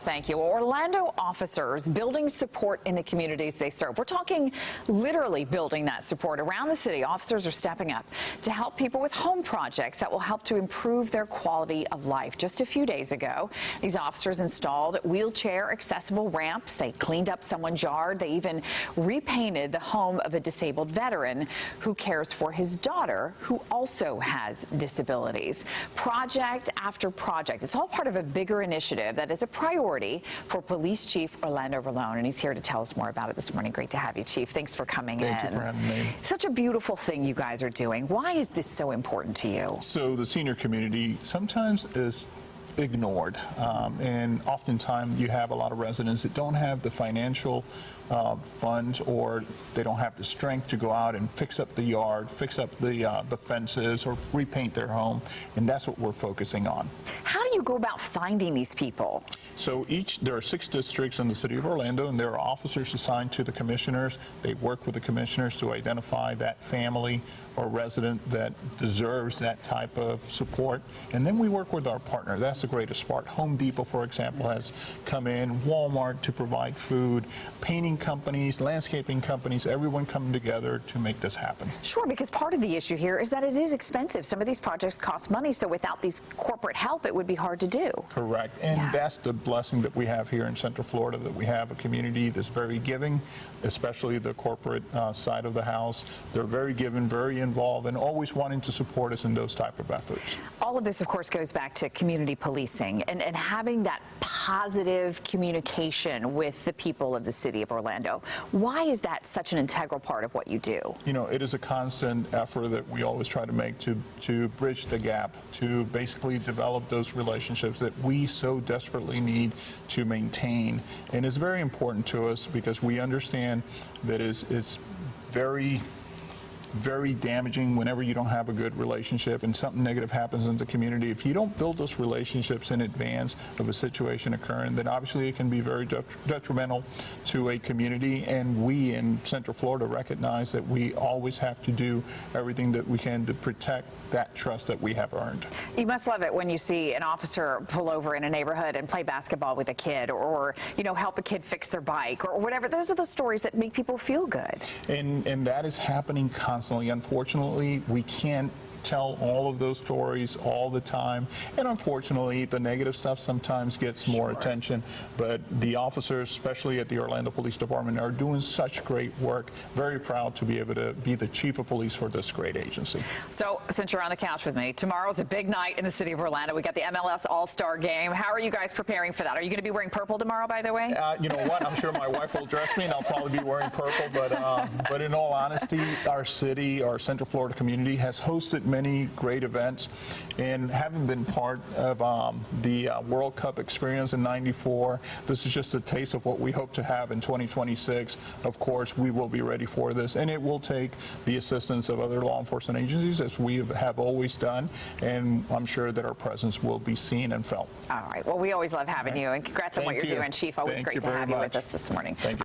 thank you. Orlando officers building support in the communities they serve. We're talking literally building that support around the city. Officers are stepping up to help people with home projects that will help to improve their quality of life. Just a few days ago, these officers installed wheelchair accessible ramps. They cleaned up someone's yard. They even repainted the home of a disabled veteran who cares for his daughter, who also has disabilities. Project after project. It's all part of a bigger initiative that is a priority for Police Chief Orlando Rolone, and he's here to tell us more about it this morning. Great to have you, Chief. Thanks for coming in. Thank you for having me. Such a beautiful thing you guys are doing. Why is this so important to you? So the senior community sometimes is ignored, and oftentimes you have a lot of residents that don't have the financial funds, or they don't have the strength to go out and fix up the yard, fix up the fences, or repaint their home, and that's what we're focusing on. How do you go about finding these people? So there are 6 districts in the city of Orlando, and there are officers assigned to the commissioners. They work with the commissioners to identify that family or resident that deserves that type of support, and then we work with our partner. That's the greatest part. Home Depot, for example, has come in, Walmart to provide food, painting companies, landscaping companies, everyone coming together to make this happen. Sure, because part of the issue here is that it is expensive. Some of these projects cost money, so without these corporate help, it would be hard to do. Correct, and that's the blessing that we have here in Central Florida, that we have a community that's very giving, especially the corporate side of the house. They're very giving, very involved, and always wanting to support us in those type of efforts. All of this, of course, goes back to community policing and having that positive communication with the people of the city of Orlando. Why is that such an integral part of what you do? You know, it is a constant effort that we always try to make to bridge the gap, to basically develop those relationships that we so desperately need to maintain. And it's very important to us because we understand that it's very damaging whenever you don't have a good relationship and something negative happens in the community. If you don't build those relationships in advance of a situation occurring, then obviously it can be very detrimental to a community. And we in Central Florida recognize that we always have to do everything that we can to protect that trust that we have earned. You must love it when you see an officer pull over in a neighborhood and play basketball with a kid, or you know, help a kid fix their bike or whatever. Those are the stories that make people feel good. And that is happening constantly. Unfortunately, we can't tell all of those stories all the time, and unfortunately the negative stuff sometimes gets more attention, but the officers, especially at the Orlando Police Department, are doing such great work. Very proud to be able to be the chief of police for this great agency. So since you're on the couch with me, tomorrow's a big night in the city of Orlando. We got the MLS All-Star Game. How are you guys preparing for that? Are you going to be wearing purple tomorrow, by the way? You know what, I'm sure my wife will dress me and I'll probably be wearing purple, but in all honesty, our city, our Central Florida community has hosted many great events, and having been part of the World Cup experience in '94, this is just a taste of what we hope to have in 2026. Of course, we will be ready for this, and it will take the assistance of other law enforcement agencies, as we have always done, and I'm sure that our presence will be seen and felt. All right. Well, we always love having you, and congrats on what you're doing, Chief. Always great to have you with us this morning. Thank you.